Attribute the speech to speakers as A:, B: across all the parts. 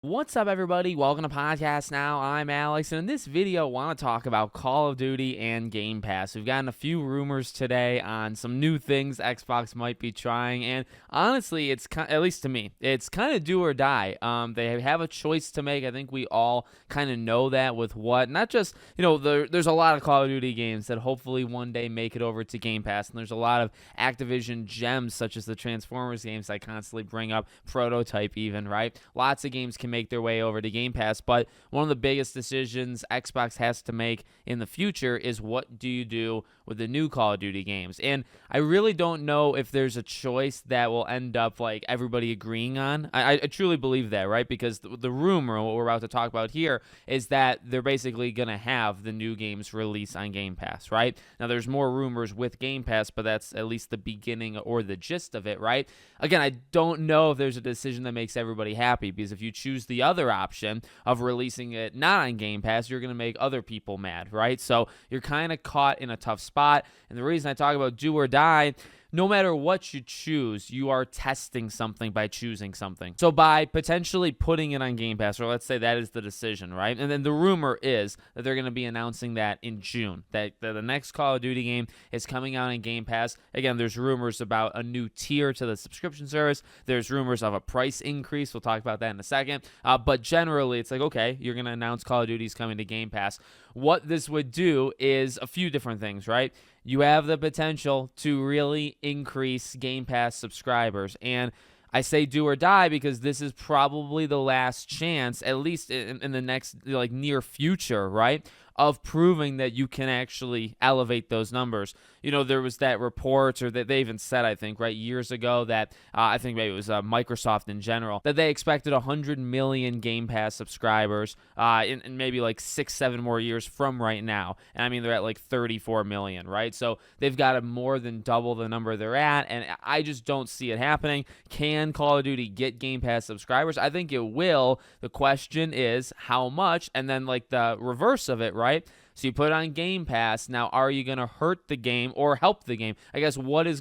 A: What's up, everybody? Welcome to Podcast Now. I'm Alex, and in this video, I want to talk about Call of Duty and Game Pass. We've gotten a few rumors today on some new things Xbox might be trying, and honestly, at least to me, it's kind of do or die. They have a choice to make. I think we all kind of know that with what, not just, there's a lot of Call of Duty games that hopefully one day make it over to Game Pass, and there's a lot of Activision gems, such as the Transformers games I constantly bring up, Prototype even, right? Lots of games can make their way over to Game Pass, but one of the biggest decisions Xbox has to make in the future is what do you do with the new Call of Duty games? And I really don't know if there's a choice that will end up like everybody agreeing on. I truly believe that, right? Because the rumor, what we're about to talk about here, is that they're basically going to have the new games release on Game Pass, right? Now, there's more rumors with Game Pass, but that's at least the beginning or the gist of it, right? Again, I don't know if there's a decision that makes everybody happy, because if you choose the other option of releasing it not on Game Pass, you're going to make other people mad, right? So you're kind of caught in a tough spot. And the reason I talk about do or die, no matter what you choose, you are testing something by choosing something. So by potentially putting it on Game Pass, or let's say that is the decision, right? And then the rumor is that they're going to be announcing that in June, that the next Call of Duty game is coming out in Game Pass. Again, there's rumors about a new tier to the subscription service. There's rumors of a price increase. We'll talk about that in a second. But generally, it's like, okay, you're going to announce Call of Duty's coming to Game Pass. What this would do is a few different things, right? You have the potential to really increase Game Pass subscribers. And I say do or die because this is probably the last chance, at least in the next near future, right, of proving that you can actually elevate those numbers. There was that report, or that they even said, I think, right, years ago that I think maybe it was Microsoft in general, that they expected 100 million Game Pass subscribers in maybe like 6-7 more years from right now. And I mean, they're at like 34 million, right? So they've got to more than double the number they're at, and I just don't see it happening. Can Call of Duty get Game Pass subscribers? I think it will. The question is how much, and then like the reverse of it, right? So you put it on Game Pass. Now, are you going to hurt the game or help the game? I guess what is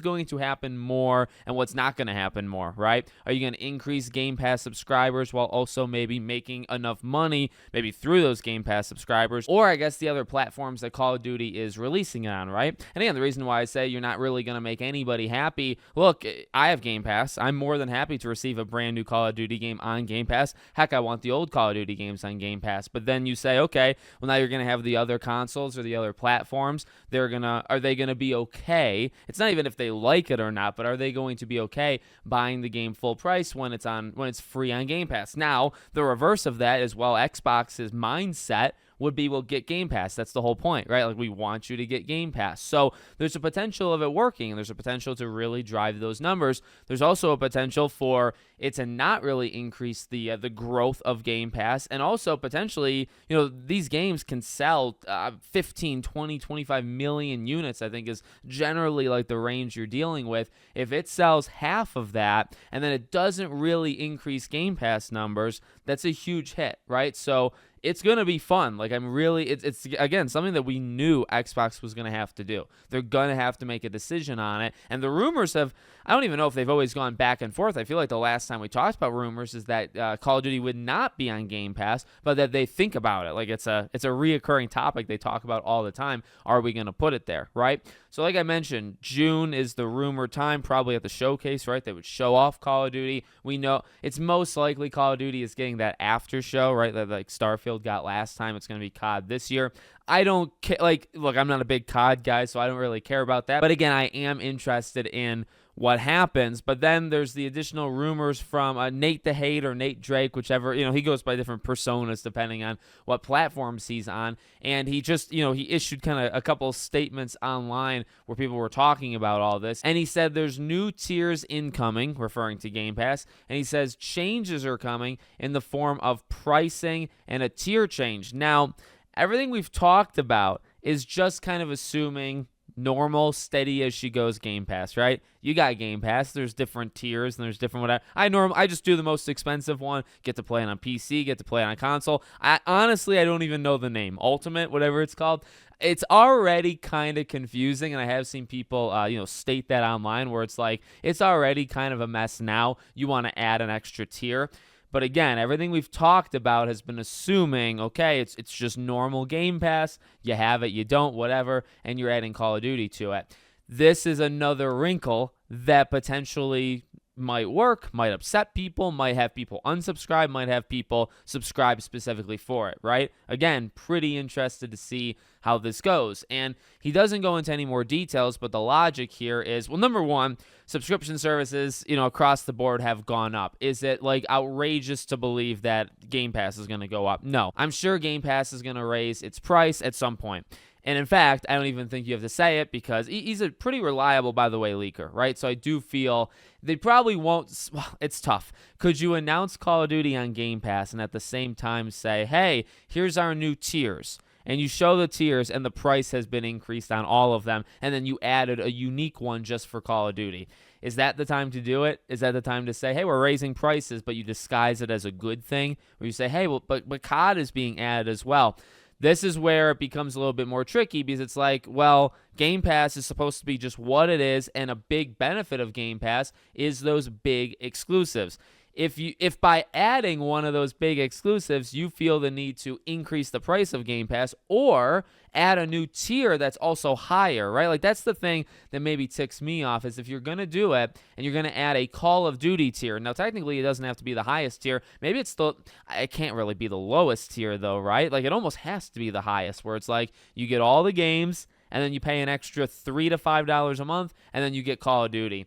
A: going to happen more and what's not going to happen more, right? Are you going to increase Game Pass subscribers while also maybe making enough money maybe through those Game Pass subscribers? Or I guess the other platforms that Call of Duty is releasing it on, right? And again, the reason why I say you're not really going to make anybody happy, look, I have Game Pass. I'm more than happy to receive a brand new Call of Duty game on Game Pass. Heck, I want the old Call of Duty games on Game Pass. But then you say, okay, well, now you're going to have the other consoles or the other platforms. Are they gonna be okay? It's not even if they like it or not, but are they going to be okay buying the game full price when it's free on Game Pass? Now, the reverse of that is, well, Xbox's mindset would be, we'll get Game Pass. That's the whole point, right? Like, we want you to get Game Pass. So there's a potential of it working, and there's a potential to really drive those numbers. There's also a potential for it to not really increase the growth of Game Pass, and also potentially, these games can sell 15, 20, 25 million units, I think is generally like the range you're dealing with. If it sells half of that, and then it doesn't really increase Game Pass numbers, that's a huge hit, right? So it's going to be fun. Like, it's again, something that we knew Xbox was going to have to do. They're going to have to make a decision on it. And the rumors I don't even know if they've always gone back and forth. I feel like the last time we talked about rumors is that Call of Duty would not be on Game Pass, but that they think about it. Like, it's a reoccurring topic they talk about all the time. Are we going to put it there, right? So like I mentioned, June is the rumored time, probably at the showcase, right? They would show off Call of Duty. We know it's most likely Call of Duty is getting that after show, right? That like Starfield got last time. It's going to be COD this year. I don't care. Look, I'm not a big COD guy, so I don't really care about that. But again, I am interested in what happens. But then there's the additional rumors from Nate the Hate or Nate Drake, whichever, he goes by different personas depending on what platforms he's on. And he just, he issued kind of a couple statements online where people were talking about all this. And he said there's new tiers incoming, referring to Game Pass. And he says changes are coming in the form of pricing and a tier change. Now, everything we've talked about is just kind of assuming normal, steady as she goes Game Pass, right? You got Game Pass. There's different tiers and there's different whatever. I just do the most expensive one. Get to play it on PC. Get to play it on console. Honestly, I don't even know the name. Ultimate, whatever it's called. It's already kind of confusing, and I have seen people, state that online where it's like it's already kind of a mess now. You want to add an extra tier. But again, everything we've talked about has been assuming, okay, it's just normal Game Pass. You have it, you don't, whatever, and you're adding Call of Duty to it. This is another wrinkle that potentially might work, might upset people, might have people unsubscribe, might have people subscribe specifically for it, right? Again, pretty interested to see how this goes. And he doesn't go into any more details, but the logic here is, well, number one, subscription services, across the board have gone up. Is it like outrageous to believe that Game Pass is going to go up? No. I'm sure Game Pass is going to raise its price at some point. And in fact, I don't even think you have to say it because he's a pretty reliable, by the way, leaker, right? So I do feel they probably won't. Well, it's tough. Could you announce Call of Duty on Game Pass and at the same time say, hey, here's our new tiers? And you show the tiers and the price has been increased on all of them, and then you added a unique one just for Call of Duty. Is that the time to do it? Is that the time to say, hey, we're raising prices, but you disguise it as a good thing? Or you say, hey, well, but COD is being added as well. This is where it becomes a little bit more tricky because it's like, well, Game Pass is supposed to be just what it is, and a big benefit of Game Pass is those big exclusives. If by adding one of those big exclusives, you feel the need to increase the price of Game Pass or add a new tier that's also higher, right? Like that's the thing that maybe ticks me off is if you're going to do it and you're going to add a Call of Duty tier. Now, technically, it doesn't have to be the highest tier. Maybe it can't really be the lowest tier though, right? Like it almost has to be the highest where it's like you get all the games and then you pay an extra $3 to $5 a month and then you get Call of Duty.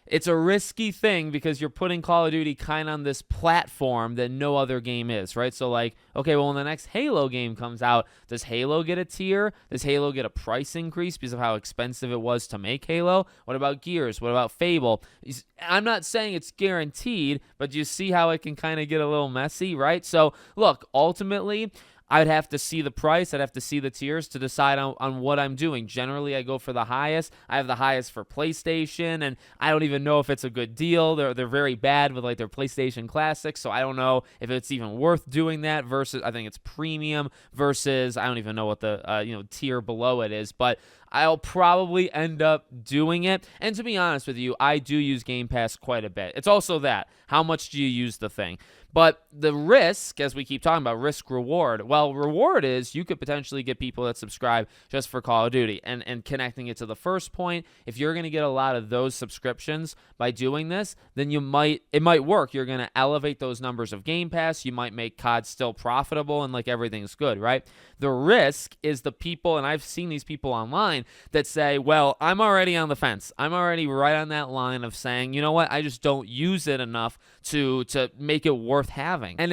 A: It's a risky thing because you're putting Call of Duty kind of on this platform that no other game is, right? So like, okay, well, when the next Halo game comes out, does Halo get a tier? Does Halo get a price increase because of how expensive it was to make Halo? What about Gears? What about Fable? I'm not saying it's guaranteed, but you see how it can kind of get a little messy, right? So look, ultimately, I'd have to see the price. I'd have to see the tiers to decide on what I'm doing. Generally, I go for the highest. I have the highest for PlayStation, and I don't even know if it's a good deal. They're very bad with like their PlayStation Classics, so I don't know if it's even worth doing that versus I think it's premium versus I don't even know what the tier below it is, but I'll probably end up doing it. And to be honest with you, I do use Game Pass quite a bit. It's also that. How much do you use the thing? But the risk, as we keep talking about, risk-reward, well, reward is you could potentially get people that subscribe just for Call of Duty. And connecting it to the first point, if you're going to get a lot of those subscriptions by doing this, then it might work. You're going to elevate those numbers of Game Pass. You might make COD still profitable and like everything's good, right? The risk is the people, and I've seen these people online that say, well, I'm already on the fence. I'm already right on that line of saying, you know what, I just don't use it enough to make it worth having. And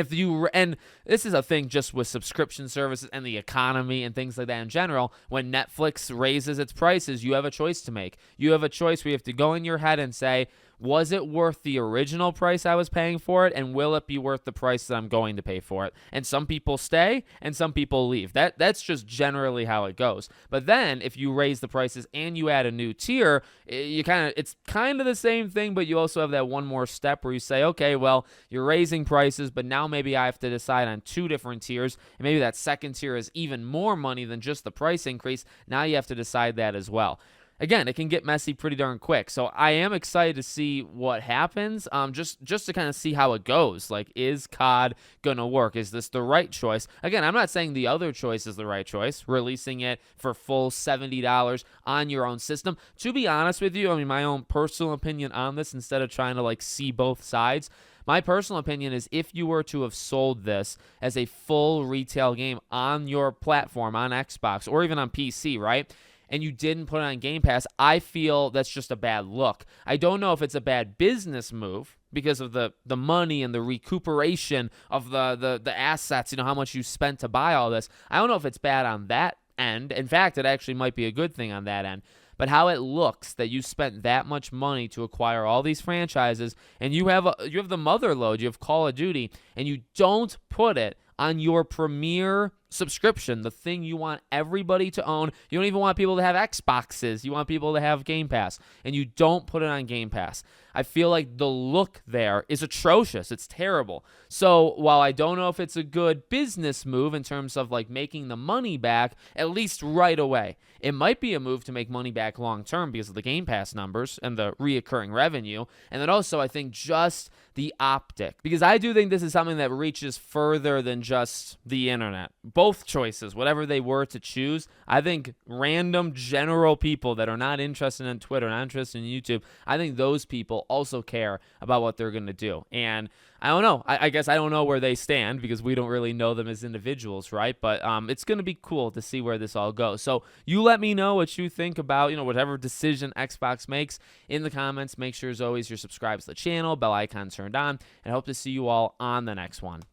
A: this is a thing just with subscription services and the economy and things like that in general. When Netflix raises its prices, you have a choice to make. You have a choice where you have to go in your head and say, was it worth the original price I was paying for it, and will it be worth the price that I'm going to pay for it? And some people stay, and some people leave. That's just generally how it goes. But then, if you raise the prices and you add a new tier, it's kind of the same thing, but you also have that one more step where you say, okay, well, you're raising prices, but now maybe I have to decide on two different tiers, and maybe that second tier is even more money than just the price increase. Now you have to decide that as well. Again, it can get messy pretty darn quick. So I am excited to see what happens, just to kind of see how it goes. Like, is COD going to work? Is this the right choice? Again, I'm not saying the other choice is the right choice, releasing it for full $70 on your own system. To be honest with you, I mean, my own personal opinion on this, instead of trying to, like, see both sides, my personal opinion is if you were to have sold this as a full retail game on your platform, on Xbox, or even on PC, right? And you didn't put it on Game Pass, I feel that's just a bad look. I don't know if it's a bad business move because of the money and the recuperation of the assets, how much you spent to buy all this. I don't know if it's bad on that end. In fact, it actually might be a good thing on that end. But how it looks that you spent that much money to acquire all these franchises, and you have the mother load, you have Call of Duty, and you don't put it on your premier subscription, the thing you want everybody to own. You don't even want people to have Xboxes. You want people to have Game Pass, and you don't put it on Game Pass. I feel like the look there is atrocious. It's terrible. So while I don't know if it's a good business move in terms of like making the money back, at least right away, it might be a move to make money back long term because of the Game Pass numbers and the reoccurring revenue. And then also, I think just the optic, because I do think this is something that reaches further than just the internet. Both choices, whatever they were to choose, I think random general people that are not interested in Twitter, not interested in YouTube, I think those people also care about what they're going to do. And I don't know. I guess I don't know where they stand because we don't really know them as individuals, right? But it's going to be cool to see where this all goes. So you let me know what you think about, whatever decision Xbox makes in the comments. Make sure, as always, you're subscribed to the channel, bell icon turned on, and I hope to see you all on the next one.